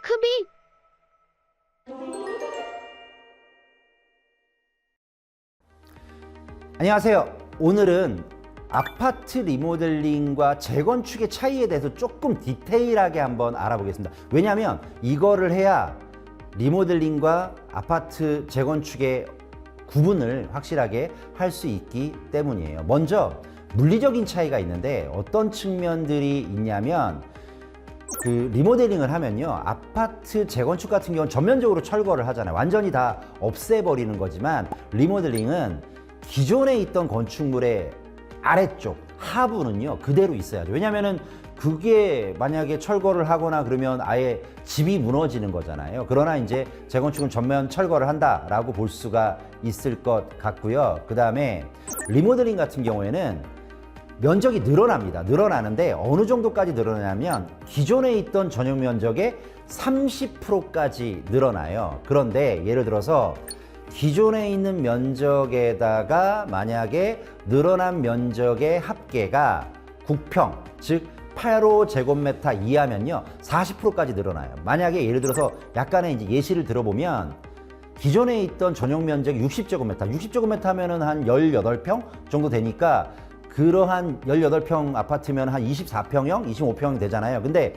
크비. 안녕하세요. 오늘은 아파트 리모델링과 재건축의 차이에 대해서 조금 디테일하게 한번 알아보겠습니다. 왜냐하면 이거를 해야 리모델링과 아파트 재건축의 구분을 확실하게 할 수 있기 때문이에요. 먼저 물리적인 차이가 있는데 어떤 측면들이 있냐면 그 리모델링을 하면요, 아파트 재건축 같은 경우는 전면적으로 철거를 하잖아요. 완전히 다 없애버리는 거지만 리모델링은 기존에 있던 건축물의 아래쪽 하부는요 그대로 있어야죠. 왜냐면은 그게 만약에 철거를 하거나 그러면 아예 집이 무너지는 거잖아요. 그러나 이제 재건축은 전면 철거를 한다라고 볼 수가 있을 것 같고요. 그 다음에 리모델링 같은 경우에는 면적이 늘어납니다. 늘어나는데 어느 정도까지 늘어나냐면 기존에 있던 전용 면적의 30%까지 늘어나요. 그런데 예를 들어서 기존에 있는 면적에다가 만약에 늘어난 면적의 합계가 9평, 즉 8호제곱미터 이하면요 40%까지 늘어나요. 만약에 예를 들어서 약간의 이제 예시를 들어보면 기존에 있던 전용 면적이 60제곱미터, 60제곱미터 하면은 한 18평 정도 되니까 그러한 18평 아파트면 한 24평형, 25평이 되잖아요. 근데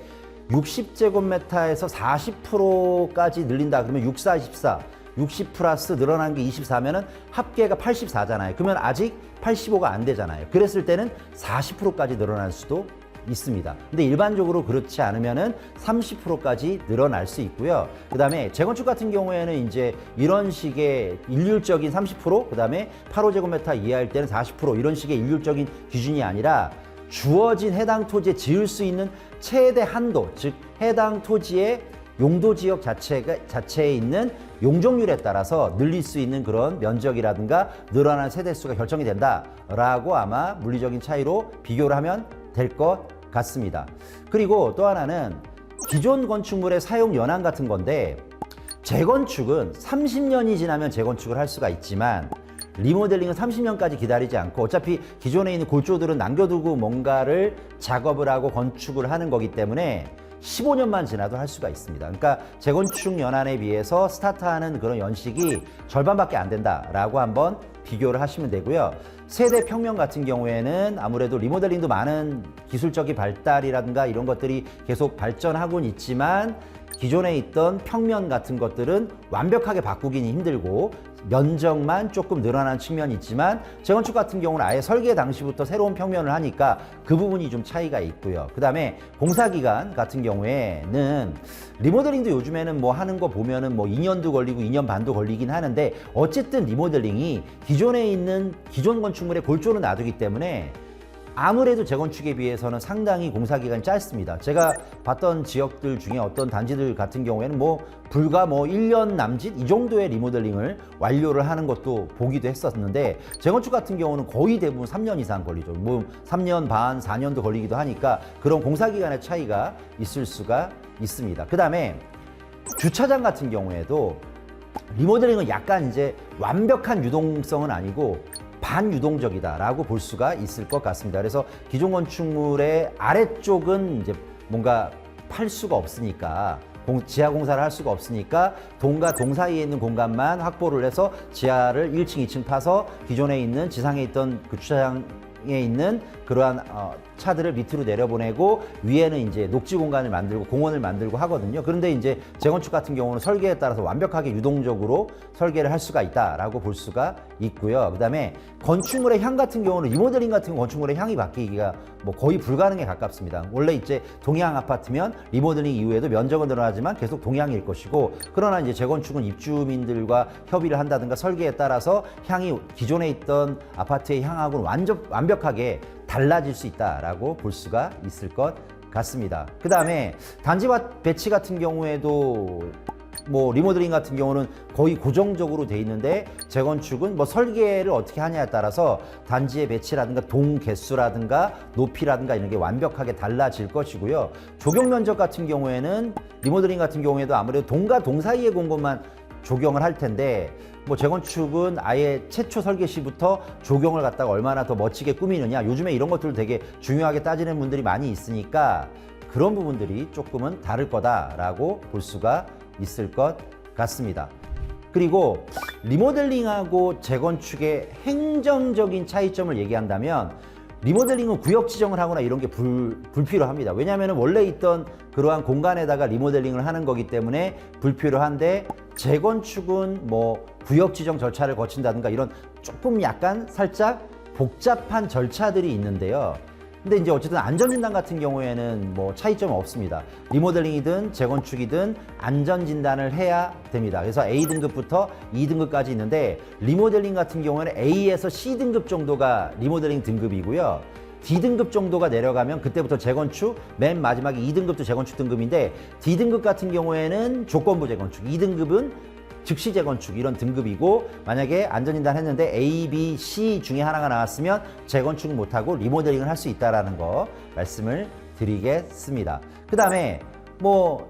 60제곱미터에서 40%까지 늘린다 그러면 6, 4, 24, 60 플러스 늘어난 게 24면은 합계가 84잖아요. 그러면 아직 85가 안 되잖아요. 그랬을 때는 40%까지 늘어날 수도 있습니다. 근데 일반적으로 그렇지 않으면은 30%까지 늘어날 수 있고요. 그 다음에 재건축 같은 경우에는 이제 이런 식의 일률적인 30%, 그 다음에 8호제곱미터 이하일 때는 40% 이런 식의 일률적인 기준이 아니라 주어진 해당 토지에 지을 수 있는 최대 한도, 즉 해당 토지의 용도 지역 자체에 있는 용적률에 따라서 늘릴 수 있는 그런 면적이라든가 늘어나는 세대수가 결정이 된다라고 아마 물리적인 차이로 비교를 하면 될 것 같습니다. 그리고 또 하나는 기존 건축물의 사용 연한 같은 건데 재건축은 30년이 지나면 재건축을 할 수가 있지만 리모델링은 30년까지 기다리지 않고 어차피 기존에 있는 골조들은 남겨두고 뭔가를 작업을 하고 건축을 하는 거기 때문에 15년만 지나도 할 수가 있습니다. 그러니까 재건축 연한에 비해서 스타트하는 그런 연식이 절반밖에 안 된다라고 한번 비교를 하시면 되고요. 세대 평면 같은 경우에는 아무래도 리모델링도 많은 기술적인 발달이라든가 이런 것들이 계속 발전하고는 있지만 기존에 있던 평면 같은 것들은 완벽하게 바꾸기는 힘들고 면적만 조금 늘어나는 측면이 있지만 재건축 같은 경우는 아예 설계 당시부터 새로운 평면을 하니까 그 부분이 좀 차이가 있고요. 그 다음에 공사기간 같은 경우에는 리모델링도 요즘에는 뭐 하는 거 보면은 뭐 2년도 걸리고 2년 반도 걸리긴 하는데 어쨌든 리모델링이 기존에 있는 기존 건축물의 골조는 놔두기 때문에 아무래도 재건축에 비해서는 상당히 공사기간이 짧습니다. 제가 봤던 지역들 중에 어떤 단지들 같은 경우에는 뭐 불과 뭐 1년 남짓 이 정도의 리모델링을 완료를 하는 것도 보기도 했었는데 재건축 같은 경우는 거의 대부분 3년 이상 걸리죠. 뭐 3년 반, 4년도 걸리기도 하니까 그런 공사기간의 차이가 있을 수가 있습니다. 그 다음에 주차장 같은 경우에도 리모델링은 약간 이제 완벽한 유동성은 아니고 반유동적이다라고 볼 수가 있을 것 같습니다. 그래서 기존 건축물의 아래쪽은 이제 뭔가 팔 수가 없으니까 지하 공사를 할 수가 없으니까 동과 동 사이에 있는 공간만 확보를 해서 지하를 1층, 2층 파서 기존에 있는 지상에 있던 그 주차장에 있는 그러한 차들을 밑으로 내려보내고 위에는 이제 녹지 공간을 만들고 공원을 만들고 하거든요. 그런데 이제 재건축 같은 경우는 설계에 따라서 완벽하게 유동적으로 설계를 할 수가 있다라고 볼 수가 있고요. 그다음에 건축물의 향 같은 경우는 리모델링 같은 건축물의 향이 바뀌기가 뭐 거의 불가능에 가깝습니다. 원래 이제 동향 아파트면 리모델링 이후에도 면적은 늘어나지만 계속 동향일 것이고 그러나 이제 재건축은 입주민들과 협의를 한다든가 설계에 따라서 향이 기존에 있던 아파트의 향하고는 완벽하게 달라질 수 있다라고 볼 수가 있을 것 같습니다. 그 다음에 단지밭 배치 같은 경우에도 뭐 리모델링 같은 경우는 거의 고정적으로 돼 있는데 재건축은 뭐 설계를 어떻게 하냐에 따라서 단지의 배치라든가 동 개수라든가 높이라든가 이런 게 완벽하게 달라질 것이고요. 조경 면적 같은 경우에는 리모델링 같은 경우에도 아무래도 동과 동 사이의 공간만 조경을 할 텐데 뭐 재건축은 아예 최초 설계 시부터 조경을 갖다가 얼마나 더 멋지게 꾸미느냐, 요즘에 이런 것들을 되게 중요하게 따지는 분들이 많이 있으니까 그런 부분들이 조금은 다를 거다라고 볼 수가 있을 것 같습니다. 그리고 리모델링하고 재건축의 행정적인 차이점을 얘기한다면 리모델링은 구역 지정을 하거나 이런 게 불필요합니다. 왜냐하면 원래 있던 그러한 공간에다가 리모델링을 하는 거기 때문에 불필요한데, 재건축은 뭐 구역 지정 절차를 거친다든가 이런 조금 약간 살짝 복잡한 절차들이 있는데요. 근데 이제 어쨌든 안전진단 같은 경우에는 뭐 차이점은 없습니다. 리모델링이든 재건축이든 안전진단을 해야 됩니다. 그래서 A등급부터 2등급까지 있는데, 리모델링 같은 경우에는 A에서 C등급 정도가 리모델링 등급이고요. D등급 정도가 내려가면 그때부터 재건축, 맨 마지막에 2등급도 재건축 등급인데, D등급 같은 경우에는 조건부 재건축, 2등급은 즉시 재건축, 이런 등급이고, 만약에 안전진단 했는데 A, B, C 중에 하나가 나왔으면 재건축 못하고 리모델링을 할 수 있다는 거 말씀을 드리겠습니다. 그 다음에 뭐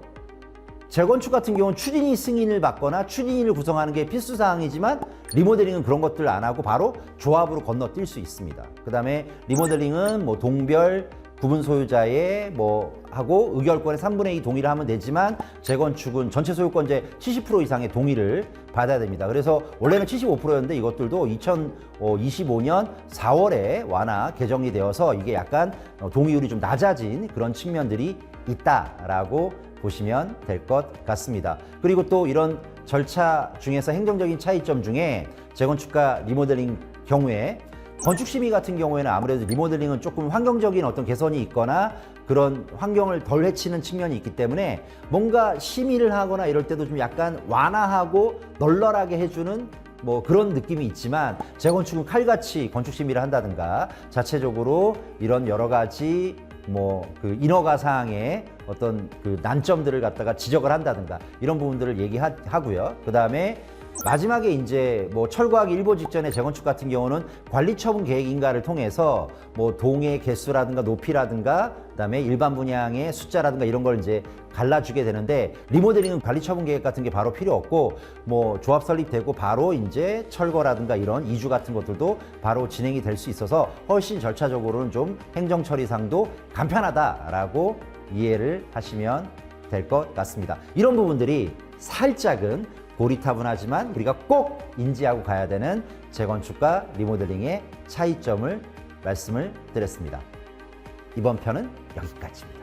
재건축 같은 경우는 추진위 승인을 받거나 추진위를 구성하는 게 필수사항이지만, 리모델링은 그런 것들 안 하고 바로 조합으로 건너뛸 수 있습니다. 그 다음에 리모델링은 뭐 동별 구분 소유자의 뭐 하고 의결권의 3분의 2 동의를 하면 되지만, 재건축은 전체 소유권자의 70% 이상의 동의를 받아야 됩니다. 그래서 원래는 75%였는데 이것들도 2025년 4월에 완화 개정이 되어서 이게 약간 동의율이 좀 낮아진 그런 측면들이 있다라고 보시면 될 것 같습니다. 그리고 또 이런 절차 중에서 행정적인 차이점 중에 재건축과 리모델링 경우에, 건축심의 같은 경우에는 아무래도 리모델링은 조금 환경적인 어떤 개선이 있거나 그런 환경을 덜 해치는 측면이 있기 때문에 뭔가 심의를 하거나 이럴 때도 좀 약간 완화하고 널널하게 해주는 뭐 그런 느낌이 있지만, 재건축은 칼같이 건축심의를 한다든가 자체적으로 이런 여러 가지 뭐 그 인허가 사항의 어떤 그 난점들을 갖다가 지적을 한다든가 이런 부분들을 얘기하고요. 그 다음에 마지막에 이제 뭐 철거하기 일보 직전에 재건축 같은 경우는 관리처분 계획인가를 통해서 뭐 동의 개수라든가 높이라든가 그다음에 일반 분양의 숫자라든가 이런 걸 이제 갈라주게 되는데, 리모델링은 관리처분 계획 같은 게 바로 필요 없고 뭐 조합 설립되고 바로 이제 철거라든가 이런 이주 같은 것들도 바로 진행이 될 수 있어서 훨씬 절차적으로는 좀 행정 처리상도 간편하다라고 이해를 하시면 될 것 같습니다. 이런 부분들이 살짝은 고리타분하지만 우리가 꼭 인지하고 가야 되는 재건축과 리모델링의 차이점을 말씀을 드렸습니다. 이번 편은 여기까지입니다.